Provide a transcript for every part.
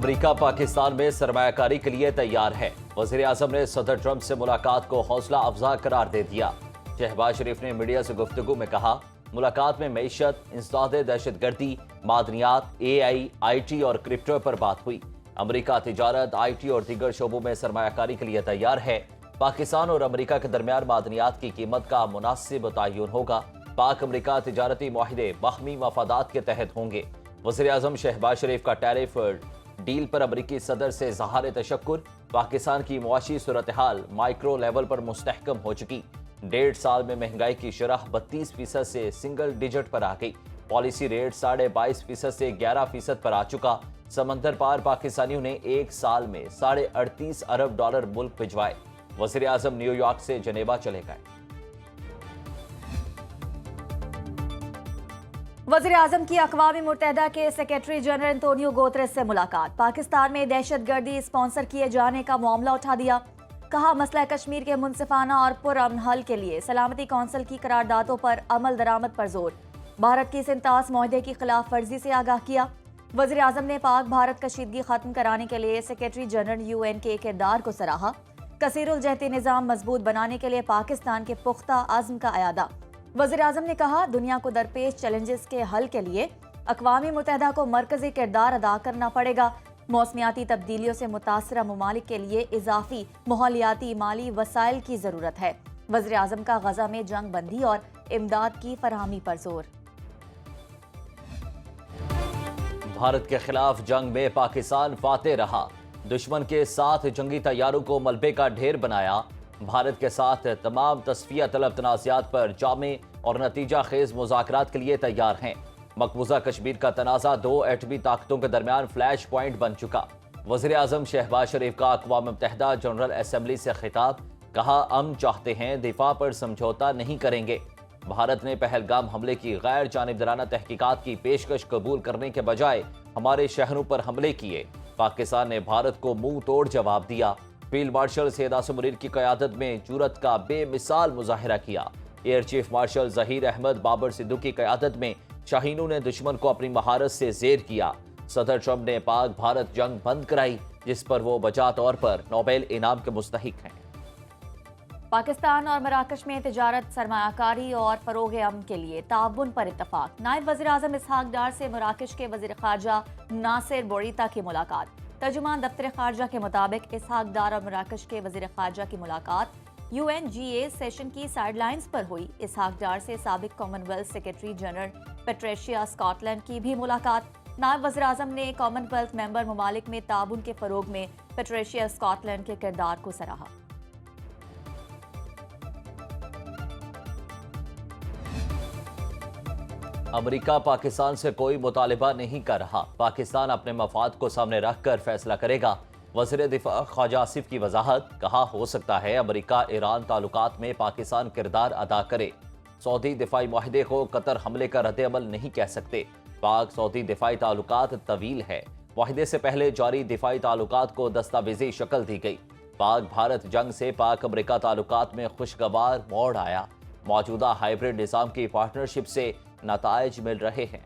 America Pakistan में सरमायाकारी के लिए तैयार है। वजीर आजम ने सदर ट्रंप से मुलाकात को हौसला अफजा करार दे दिया। शहबाज शरीफ ने मीडिया से गुफ्तगू में कहा, मुलाकात में मईशत, इंसदाद दहशतगर्दी, मादनियात, AI, IT और क्रिप्टो पर बात हुई। अमेरिका तिजारत, IT और दीगर शोबों में सरमायाकारी के लिए तैयार है। पाकिस्तान और अमेरिका के दरमियान मादनियात की कीमत का मुनासिब तयन होगा। पाक अमेरिका तिजारती मुआहिदे बाहमी मफादात के तहत होंगे। वज़ीर आज़म शहबाज शरीफ का टैरिफ डील पर अमेरिकी सदर से इज़हार तशक्कुर। पाकिस्तान की मुआशी सूरत हाल माइक्रो लेवल पर मुस्तहकम हो चुकी। 1.5 साल में महंगाई की शरह 32% से सिंगल डिजिट पर आ गई। पॉलिसी रेट 22.5% से 11% पर आ चुका। समंदर पार पाकिस्तानियों ने 1 साल में $38.5 अरब मुल्क भिजवाए। वज़ीर आज़म न्यूयॉर्क से जनेवा चले गए। वज़ीर आज़म की अक़वाम मुत्तहिदा के सेक्रेटरी जनरल एंटोनियो गुतेरेस से मुलाकात। पाकिस्तान में दहशतगर्दी स्पॉन्सर किए जाने का मामला उठा दिया। कहा, मसला कश्मीर के मुनसिफाना और पुरअमन हल के लिए सलामती कौंसिल की करारदादों पर अमल दरामद पर जोर। भारत की सिंतास मुआहदे की खिलाफ वर्जी से आगाह किया। वज़ीर आज़म ने पाक भारत कशीदगी खत्म कराने के लिए सेक्रेटरी जनरल UN के किरदार को सराहा। कसीरुल जहती निज़ाम मजबूत बनाने के लिए पाकिस्तान के पुख्ता अज़्म का अयादा। वज़ीर आज़म ने कहा, दुनिया को दरपेश चैलेंजेस के हल के लिए अक़वाम मुत्तहिदा को मरकज़ी किरदार अदा करना पड़ेगा। मौसमियाती तब्दीलियों से मुतासरा ममालिक के लिए इजाफी माहौलियाती माली वसाइल की ज़रूरत है। वज़ीर आज़म का गज़ा में जंग बंदी और इमदाद की फरहमी पर जोर। भारत के खिलाफ जंग में पाकिस्तान फातेह रहा। दुश्मन के साथ जंगी तैयारों को मलबे का ढेर बनाया। भारत के साथ तमाम तस्फिया तलब तनाज़ात पर जामे और नतीजा खेज मुज़ाकरात के लिए तैयार हैं। मकबूजा कश्मीर का तनाज़ा 2 एटमी ताकतों के दरमियान फ्लैश पॉइंट बन चुका। वज़ीर आज़म शहबाज शरीफ का अक़वाम मुत्तहिदा जनरल असम्बली से खिताब। कहा, हम चाहते हैं, दिफा पर समझौता नहीं करेंगे। भारत ने पहलगाम हमले की गैर जानिबदाराना तहकीकात की पेशकश कबूल करने के बजाय हमारे शहरों पर हमले किए। पाकिस्तान ने भारत को मुंह तोड़ जवाब दिया। फील्ड मार्शल सैयद आसिम मुनीर की क़यादत में जुरत का बेमिसाल मुजाहिरा किया। Air chief marshal Zaheer Ahmed Babar Sidhu की क़यादत में शाहीनों ने दुश्मन को अपनी महारत से ज़ेर किया। सदर ट्रंप ने पाक भारत जंग बंद कराई, जिस पर वो बजा तौर पर नोबेल इनाम के मुस्तहिक हैं। पाकिस्तान और मराकश में तिजारत, सरमायाकारी और फरोग अमन के लिए ताउन पर इत्तफाक। नायब वज़ीर आज़म इसहाक डार से मराकश के वज़ीर ख़ारजा नासिर बोरीता की मुलाकात। तर्जुमान दफ्तर ख़ारजा के मुताबिक इसहाक डार और मराकश के वज़ीर ख़ारजा की मुलाकात UNGA सेशन की साइडलाइंस पर हुई। इसहाक डार से साबिक Commonwealth secretary general Patricia Scotland की भी मुलाकात। नायब वज़ीर आज़म ने कॉमनवेल्थ मेंबर ममालिक में ताउन के फ़रोग में पेट्रिशिया स्कॉटलैंड के किरदार को सराहा। अमेरिका पाकिस्तान से कोई मुतालिबा नहीं कर रहा। पाकिस्तान अपने मफाद को सामने रखकर फैसला करेगा। वज़ीर दिफा ख्वाजा आसिफ की वजाहत। कहा, हो सकता है अमेरिका ईरान ताल्लुकात में पाकिस्तान किरदार अदा करे। सऊदी दिफाई मुआहिदे को कतर हमले का रद्द-ए-अमल नहीं कह सकते। पाक सऊदी दिफाई ताल्लुकात तवील है। मुआहिदे से पहले जारी दिफाई ताल्लुकात को दस्तावेजी शक्ल दी गई। पाक भारत जंग से पाक अमेरिका ताल्लुकात में खुशगवार मोड़ आया। मौजूदा हाइब्रिड निज़ाम की पार्टनरशिप से नताइज मिल रहे हैं।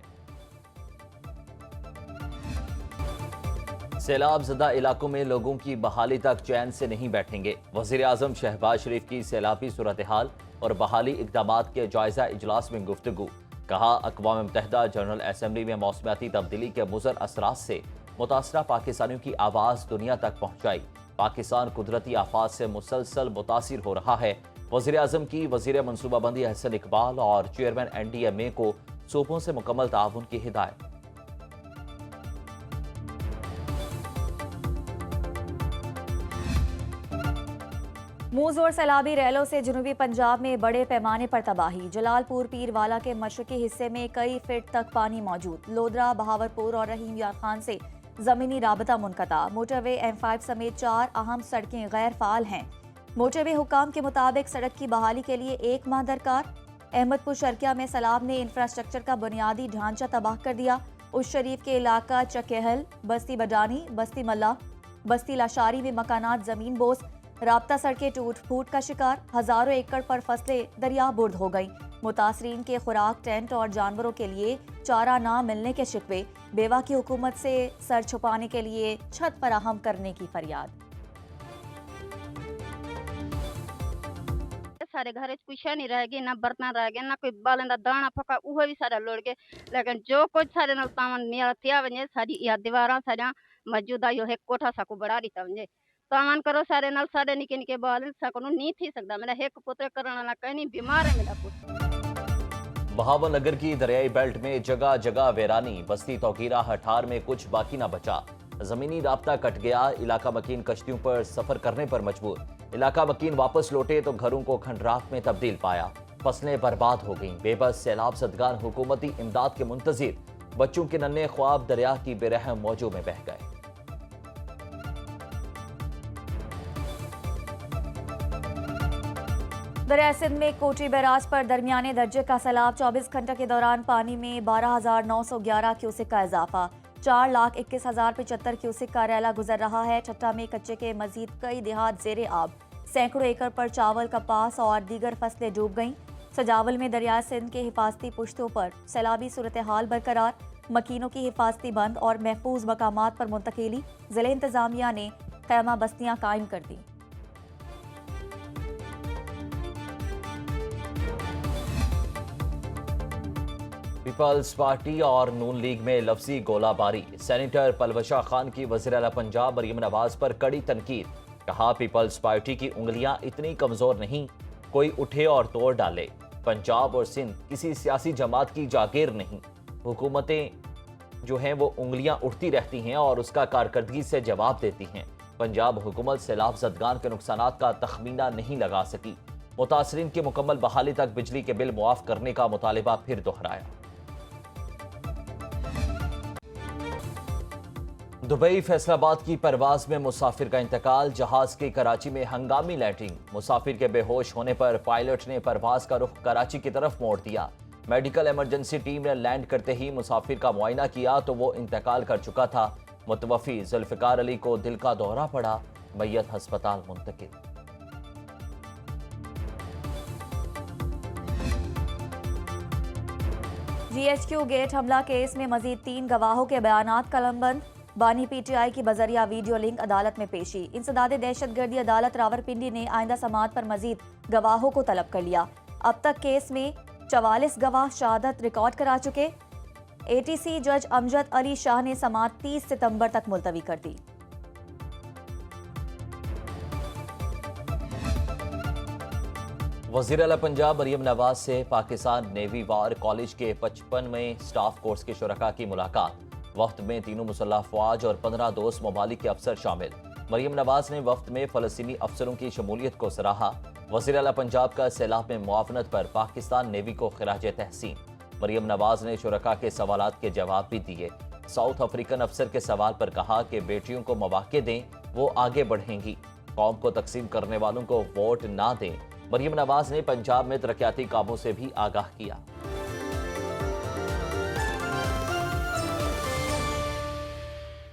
सैलाब ज़दा इलाकों में लोगों की बहाली तक चैन से नहीं बैठेंगे। वज़ीर आज़म शहबाज शरीफ की सैलाबी सूरत हाल और बहाली इक़दामात के जायजा इजलास में गुफ्तगू। कहा, अक़वाम मुत्तहिदा जनरल असम्बली में मौसमियाती तब्दीली के मुज़र असरात से मुतासरा पाकिस्तानियों की आवाज़ दुनिया तक पहुँचाई। पाकिस्तान कुदरती आफात से मुसलसल मुतासिर हो रहा है। वज़ीर आज़म की वज़ीर मनसूबाबंदी हसन इकबाल और चेयरमैन NDMA को सूबों से मुकम्मल ताउन की हिदायत। मुंह जोर सैलाबी रैलों से जनूबी पंजाब में बड़े पैमाने पर तबाही। जलालपुर पीरवाला के मशरकी हिस्से में कई फीट तक पानी मौजूद। लोधरा, बहावरपुर और रहीम यार खान से जमीनी राबता मुनक़ता। मोटरवे M5 समेत 4 अहम सड़कें गैर फाल हैं। मोटरवे हुकाम के मुताबिक सड़क की बहाली के लिए 1 माह दरकार। अहमदपुर शर्किया में सैलाब ने इंफ्रास्ट्रक्चर का बुनियादी ढांचा तबाह कर दिया। उस शरीफ के इलाका चकेहल, बस्ती बडानी, बस्ती मल्ला, बस्ती लाशारी में मकानात जमीन बोस। राब्ता सड़कें टूट फूट का शिकार। हजारों एकड़ पर फसलें दरिया बुर्द हो गई। मुतासरीन के खुराक, टेंट और जानवरों के लिए चारा ना मिलने के शिकवे, बेवा की हुकूमत से सर छुपाने के लिए छत फराहम करने की फरियाद। सारे घर कुछ नहीं रहेगी, ना बर्तन रहेगा, ना कोई बालंदा दाना पका वो भी सारा लोड़ के, लेकिन जो कुछ सारे नल तामन निया थिया वने सारी या दीवारा सारा मौजूदा यो है कोठा साकू बड़ा रही तवने तामन करो सारे नल सारे निके निके बाल सकनो नहीं थी सकदा मेरा एक पुत्र करना ना कहीं बीमार है मेरा पुत्र। बहावल नगर की दरियाई बेल्ट में जगह जगह वीरानी, बस्ती तौकीरा हठार में कुछ बाकी ना बचा। जमीनी राब्ता कट गया, इलाका मकीन कश्तियों पर सफर करने पर मजबूर। इलाका मकीन वापस लौटे तो घरों को खंडरात में तब्दील पाया। फसलें बर्बाद हो गईं। बेबस सैलाब ज़दगान हुकूमती इमदाद के मुंतजिर, बच्चों के नन्हे ख्वाब दरिया की बेरहम मौजों में बह गए। दरिया सिंध में कोटी बैराज पर दरमियाने दर्जे का सैलाब, 24 घंटे के दौरान पानी में 12,911 क्यूसेक का इजाफा, 4,21,075 क्यूसेक का रैला गुजर रहा है। ठट्टा में कच्चे के मजीद कई देहात जेरे आब, सैकड़ों एकड़ पर चावल, कपास और दीगर फसलें डूब गईं। सजावल में दरिया सिंध के हिफाजती पुश्तों पर सैलाबी सूरत हाल बरकरार, मकीनों की हिफाजती बंद और महफूज मकामात पर मुंतकिली, जिले इंतजामिया ने खैमा बस्तियां कायम कर दी। पीपल्स पार्टी और नून लीग में लफ्जी गोलाबारी, सेनेटर पलवशा खान की वज़ीर आला पंजाब मरियम नवाज पर कड़ी तनकीद। कहा, पीपल्स पार्टी की उंगलियां इतनी कमजोर नहीं, कोई उठे और तोड़ डाले। पंजाब और सिंध किसी सियासी जमात की जागीर नहीं। हुकूमतें जो हैं वो उंगलियां उठती रहती हैं और उसका कारकर्दगी से जवाब देती हैं। पंजाब हुकूमत सैलाब ज़दगान के नुकसानात का तखमीना नहीं लगा सकी। मुतासरीन की मुकम्मल बहाली तक बिजली के बिल मुआफ करने का मुतालिबा फिर दोहराया। दुबई फैसलाबाद की परवाज में मुसाफिर का इंतकाल, जहाज की कराची में हंगामी लैंडिंग। मुसाफिर के बेहोश होने पर पायलट ने परवाज का रुख कराची की तरफ मोड़ दिया। मेडिकल इमरजेंसी टीम ने लैंड करते ही मुसाफिर का मुआयना किया तो वो इंतकाल कर चुका था। मुतवफ़ी जुल्फ़िकार अली को दिल का दौरा पड़ा, मैयत हस्पताल मुंतकिल। GHQ गेट हमला केस में मजीद 3 गवाहों के बयानात कलमबंद, बानी PTI की बजरिया वीडियो लिंक अदालत में पेशी। इंसदाद दहशतगर्दी अदालत रावलपिंडी ने आइंदा समाअत पर मजीद गवाहों को तलब कर लिया। अब तक केस में 44 गवाह शहादत रिकॉर्ड करा चुके। ATC जज अमजद अली शाह ने समाअत 30 सितंबर तक मुलतवी कर दी। वज़ीर आला पंजाब मरियम नवाज से पाकिस्तान नेवी वार कॉलेज के 55वें स्टाफ कोर्स के शुरका की मुलाकात। वफ्त में तीनों मुसल्लह अफवाज और 15 दोस्त ममालिक के अफसर शामिल। मरियम नवाज ने वफ्त में फ़लस्तीनी अफसरों की शमूलियत को सराहा। वज़ीर आला पंजाब का सैलाब में मुआवनत पर पाकिस्तान नेवी को खिराजे तहसीन। मरियम नवाज ने शुरका के सवालात के जवाब भी दिए। साउथ अफ्रीकन अफसर के सवाल पर कहा कि बेटियों को मौके दें, वो आगे बढ़ेंगी। कौम को तकसीम करने वालों को वोट ना दें। मरियम नवाज ने पंजाब में तरक्याती कामों से भी आगाह किया।